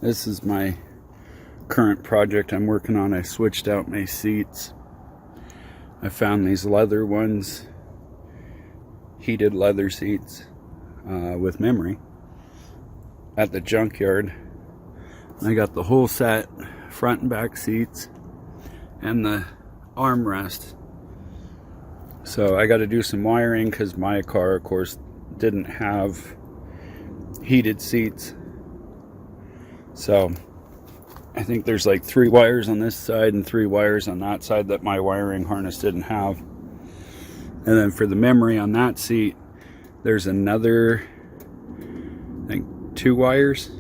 This is my current project I'm working on. I switched out my seats. I found these leather ones, heated leather seats with memory at the junkyard. I got the whole set, front and back seats, and the armrest. So I got to do some wiring because my car, of course, didn't have heated seats. So I think there's like 3 wires on this side and 3 wires on that side that my wiring harness didn't have. And then for the memory on that seat, there's another, I think, 2 wires.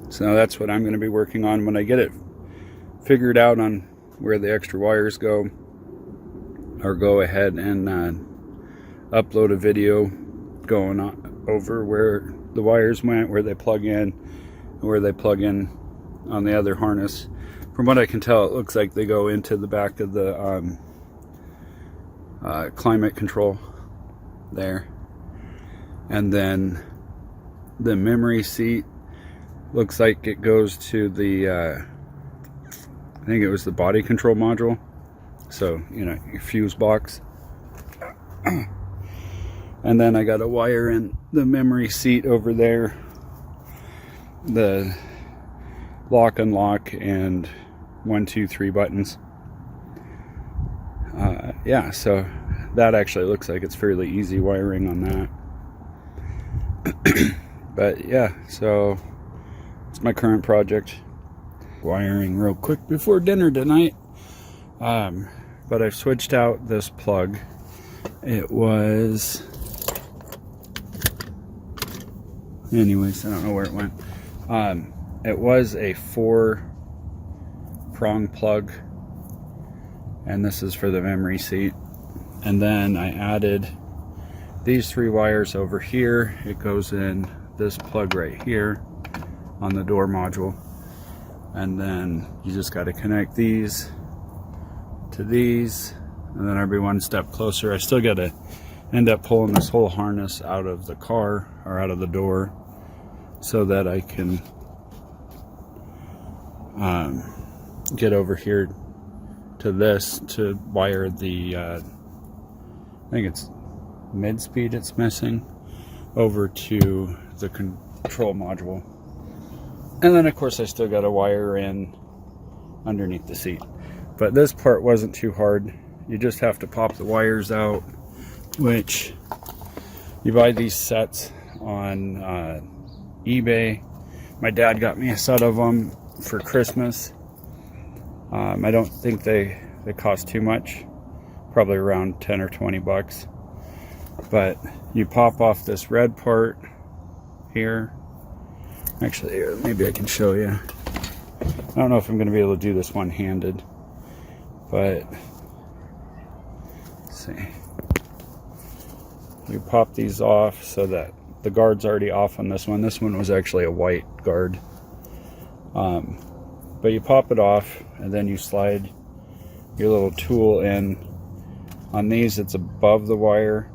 So that's what I'm going to be working on when I get it figured out on where the extra wires go. Or go ahead and upload a video going on over where the wires went, where they plug in, where they plug in on the other harness. From what I can tell, it looks like they go into the back of the climate control there. And then the memory seat looks like it goes to the I think it was the body control module. So, you know, your fuse box. And then I got a wire in the memory seat over there. The lock, unlock, and 1, 2, 3 buttons. Yeah, so that actually looks like it's fairly easy wiring on that. But yeah, so it's my current project. Wiring real quick before dinner tonight. But I've switched out this plug. It was... anyways, I don't know where it went. It was a 4-prong plug. And this is for the memory seat. And then I added these 3 wires over here. It goes in this plug right here on the door module. And then you just got to connect these to these, and then I'll be one step closer. I still got to end up pulling this whole harness out of the car or out of the door so that I can get over here to this to wire the I think it's mid-speed it's missing over to the control module. And then of course I still got a wire in underneath the seat. But this part wasn't too hard. You just have to pop the wires out, which you buy these sets on eBay. My dad got me a set of them for Christmas. I don't think they cost too much, probably around 10 or 20 bucks. But you pop off this red part here. Actually, here, maybe I can show you. I don't know if I'm going to be able to do this one-handed, but let's see. We pop these off so that the guard's already off on this one. This one was actually a white guard. But you pop it off, and then you slide your little tool in. On these, it's above the wire.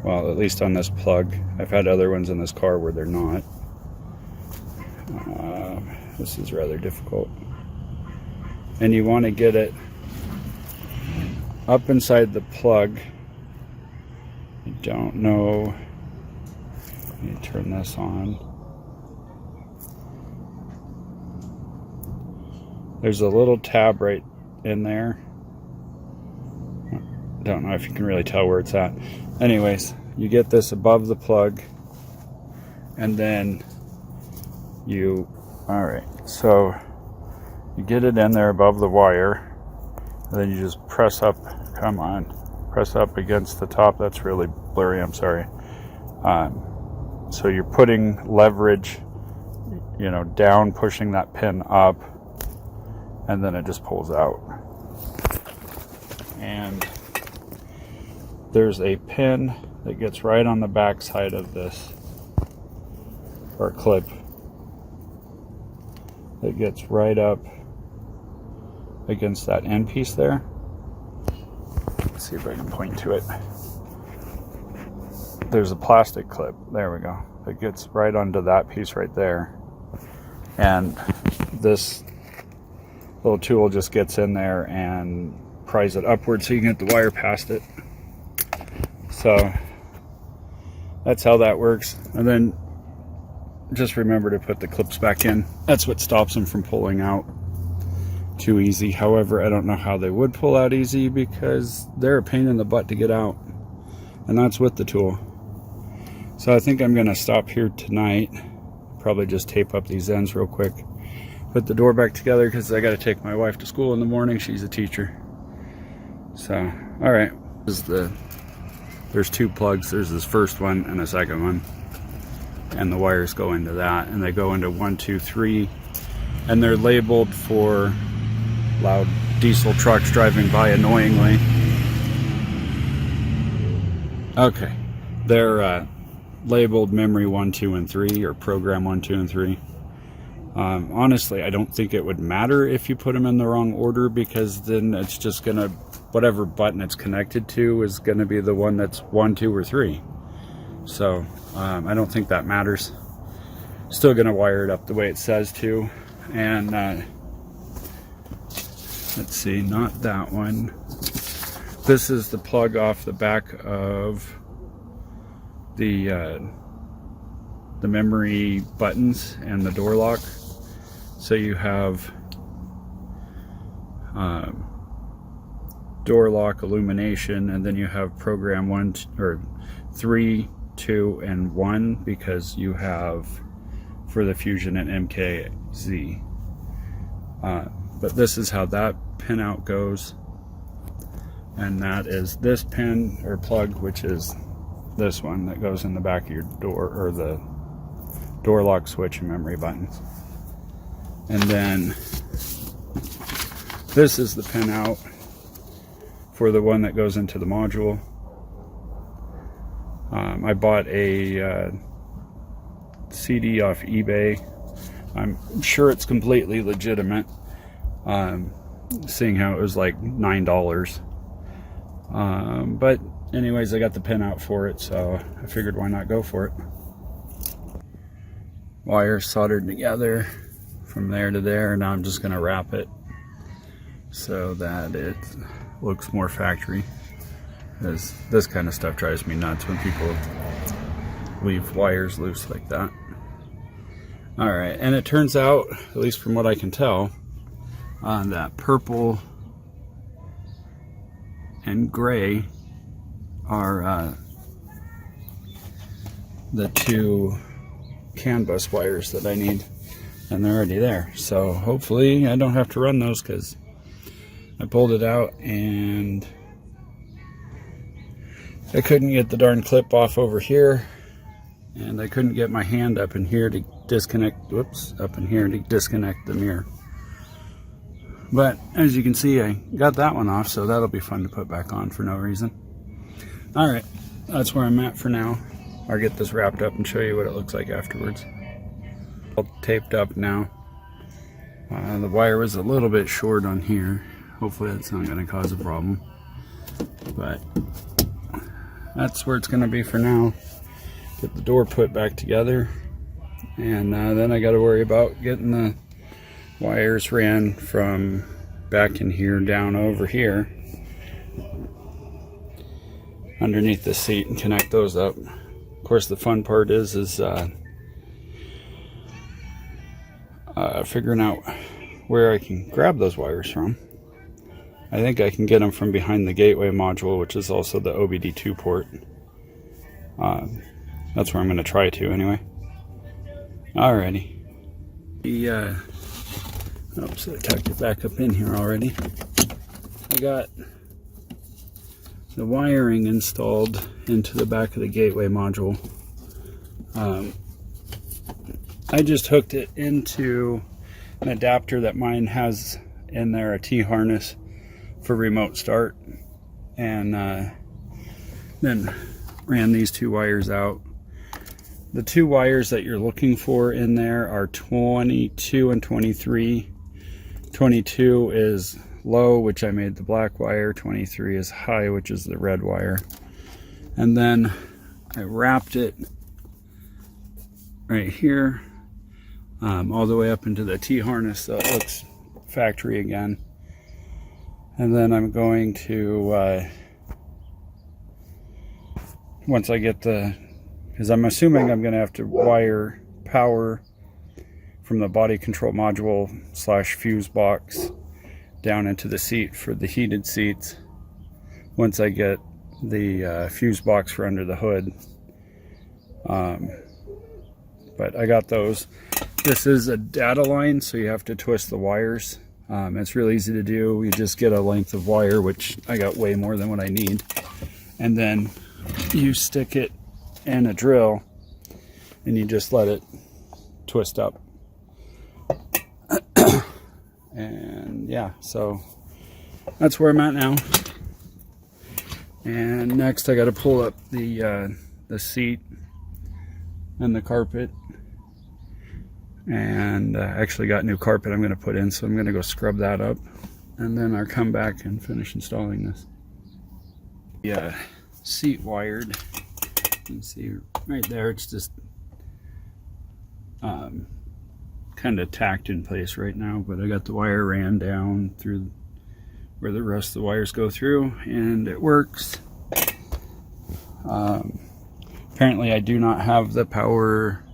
Well, at least on this plug. I've had other ones in this car where they're not. This is rather difficult. And you want to get it up inside the plug. I don't know. Let me turn this on. There's a little tab right in there. Don't know if you can really tell where it's at. Anyways, you get this above the plug, and then alright, so you get it in there above the wire, and then you just press up, press up against the top. That's really blurry, I'm sorry. So you're putting leverage, down, pushing that pin up, and then it just pulls out. And there's a pin that gets right on the back side of this, or clip. It gets right up against that end piece there. Let's see if I can point to it. there's a plastic clip. There we go. It gets right onto that piece right there. And this little tool just gets in there and pries it upward so you can get the wire past it. So that's how that works. And then just remember to put the clips back in. That's what stops them from pulling out too easy. However, I don't know how they would pull out easy because they're a pain in the butt to get out. And that's with the tool. So I think I'm going to stop here tonight. Probably just tape up these ends real quick. Put the door back together because I got to take my wife to school in the morning. She's a teacher. So, all right. There's two plugs. There's this first one and a second one. And the wires go into that. And they go into 1, 2, 3. And they're labeled for loud diesel trucks driving by annoyingly. Okay. They're labeled memory 1, 2, and 3, or program 1, 2, and 3. Honestly, I don't think it would matter if you put them in the wrong order, because then it's just gonna, whatever button it's connected to is gonna be the one that's 1, 2, or 3. So I don't think that matters. Still gonna wire it up the way it says to. And let's see, not that one. This is the plug off the back of the memory buttons and the door lock. So you have door lock, illumination, and then you have program 1 or 3, 2, and 1, because you have for the Fusion and MKZ. But this is how that pinout goes, and that is this pin or plug, which is this one that goes in the back of your door, or the door lock, switch, and memory buttons. And then this is the pinout for the one that goes into the module. I bought a CD off eBay. I'm sure it's completely legitimate, seeing how it was like $9. But anyways, I got the pin out for it, so I figured why not go for it. Wires soldered together from there to there. Now I'm just going to wrap it so that it looks more factory, because this kind of stuff drives me nuts when people leave wires loose like that. Alright, and it turns out, at least from what I can tell, that purple and gray are the two CAN bus wires that I need, and they're already there. So hopefully I don't have to run those, because I pulled it out and I couldn't get the darn clip off over here, and I couldn't get my hand up in here to disconnect, up in here to disconnect the mirror. But as you can see, I got that one off, so that'll be fun to put back on for no reason. Alright, that's where I'm at for now. I'll get this wrapped up and show you what it looks like afterwards. All taped up now. The wire was a little bit short on here. Hopefully that's not going to cause a problem. But that's where it's going to be for now. Get the door put back together. And then I got to worry about getting the wires ran from back in here down over here underneath the seat and connect those up. Of course, the fun part is figuring out where I can grab those wires from. I think I can get them from behind the gateway module, which is also the OBD2 port. That's where I'm going to try to anyway. Alrighty. Oops, I tucked it back up in here already. I got the wiring installed into the back of the gateway module. I just hooked it into an adapter that mine has in there, a T-harness for remote start, and then ran these two wires out. The two wires that you're looking for in there are 22 and 23. 22 is low, which I made the black wire. 23 is high, which is the red wire. And then I wrapped it right here, all the way up into the T-harness, so it looks factory again. And then I'm going to, once I get because I'm assuming I'm going to have to wire power from the body control module / fuse box down into the seat for the heated seats once I get the fuse box for under the hood. But I got those. This is a data line, so you have to twist the wires. It's really easy to do. You just get a length of wire, which I got way more than what I need, and then you stick it in a drill and you just let it twist up. And yeah, so that's where I'm at now. And next I got to pull up the seat and the carpet, and actually got new carpet I'm going to put in, so I'm going to go scrub that up, and then I'll come back and finish installing this. Yeah, seat wired. You can see right there, it's just kind of tacked in place right now, but I got the wire ran down through where the rest of the wires go through, and it works. Apparently I do not have the power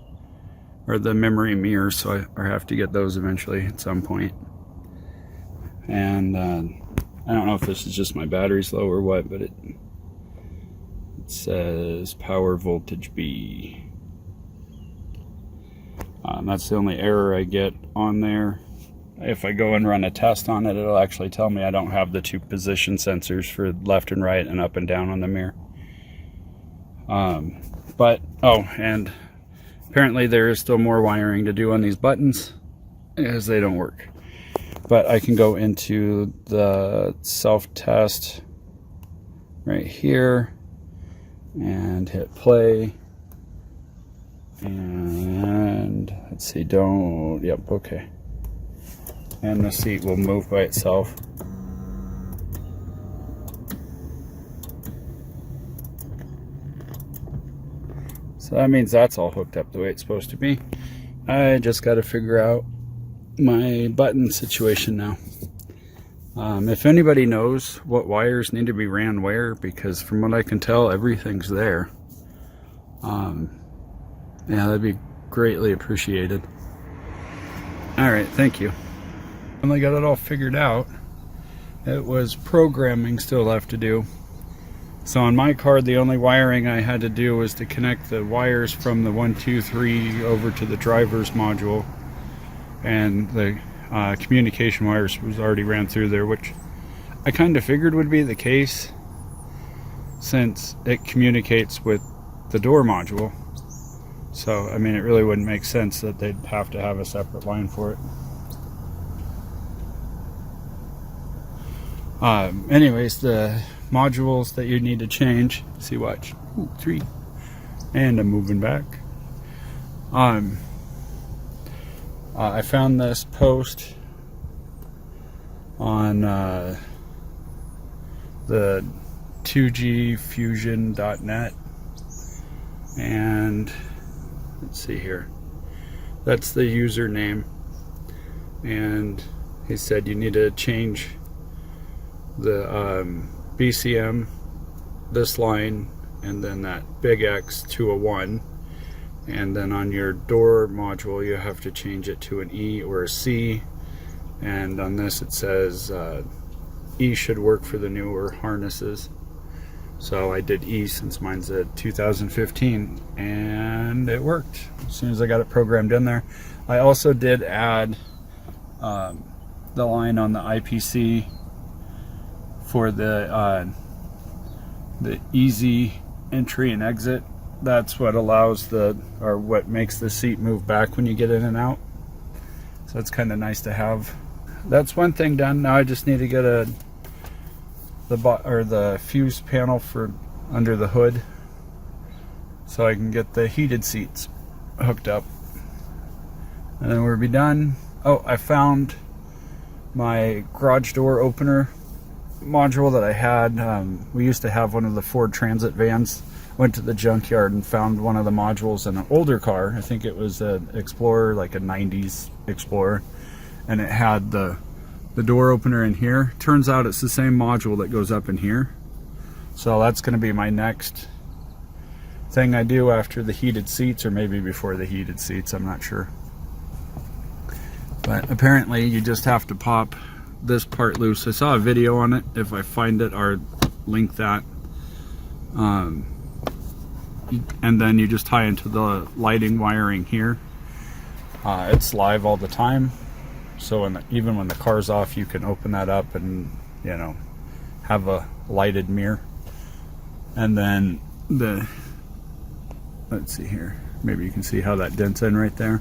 or the memory mirrors, so I have to get those eventually at some point. And I don't know if this is just my battery's low or what, but it says power voltage B. That's the only error I get on there. If I go and run a test on it, it'll actually tell me I don't have the 2 position sensors for left and right and up and down on the mirror. But, oh, and apparently there is still more wiring to do on these buttons, as they don't work. But I can go into the self-test right here and hit play. And let's see, yep, okay. And the seat will move by itself. So that means that's all hooked up the way it's supposed to be. I just got to figure out my button situation now. If anybody knows what wires need to be ran where, because from what I can tell, everything's there. Yeah, that'd be greatly appreciated. Alright, thank you. Finally got it all figured out. It was programming still left to do. So on my card, the only wiring I had to do was to connect the wires from the 1, 2, 3 over to the driver's module, and the communication wires was already ran through there, which I kind of figured would be the case since it communicates with the door module. So I mean, it really wouldn't make sense that they'd have to have a separate line for it. Anyways, the modules that you need to change, see, watch, 3, and I'm moving back. I found this post on the 2gfusion.net, and let's see here, that's the username, and he said you need to change the BCM, this line, and then that big X to a 1, and then on your door module you have to change it to an E or a C, and on this it says E should work for the newer harnesses. So I did E since mine's a 2015, and it worked as soon as I got it programmed in there. I also did add the line on the IPC for the easy entry and exit. That's what allows what makes the seat move back when you get in and out. So it's kind of nice to have. That's one thing done. Now I just need to get the fuse panel for under the hood, so I can get the heated seats hooked up, and then we'll be done. Oh, I found my garage door opener module that I had. We used to have one of the Ford Transit vans. went to the junkyard and found one of the modules in an older car. I think it was an Explorer, like a 90s Explorer, and it had the door opener in here. Turns out it's the same module that goes up in here. So that's going to be my next thing I do after the heated seats, or maybe before the heated seats, I'm not sure. But apparently you just have to pop this part loose. I saw a video on it. If I find it, I'll link that. And then you just tie into the lighting wiring here. It's live all the time, so even when the car's off, you can open that up and, you know, have a lighted mirror. And then let's see here, maybe you can see how that dents in right there.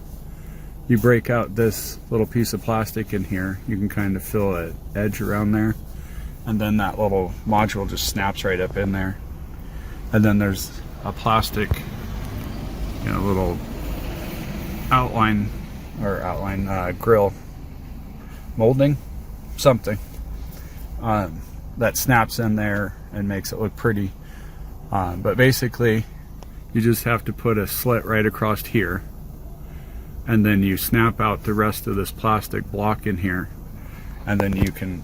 You break out this little piece of plastic in here, you can kind of feel an edge around there, and then that little module just snaps right up in there. And then there's a plastic, you know, little grill molding, something that snaps in there and makes it look pretty. But basically you just have to put a slit right across here, and then you snap out the rest of this plastic block in here, and then you can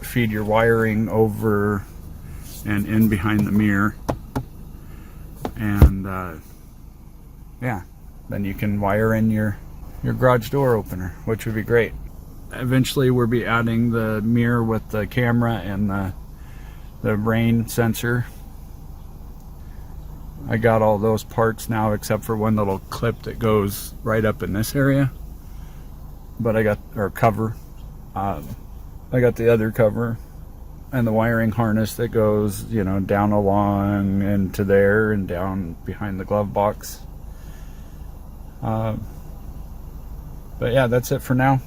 feed your wiring over and in behind the mirror, and yeah, then you can wire in your garage door opener, which would be great. Eventually we'll be adding the mirror with the camera and the rain sensor. I got all those parts now except for one little clip that goes right up in this area, but I got, or cover, I got the other cover and the wiring harness that goes, you know, down along into there and down behind the glove box. But yeah, that's it for now.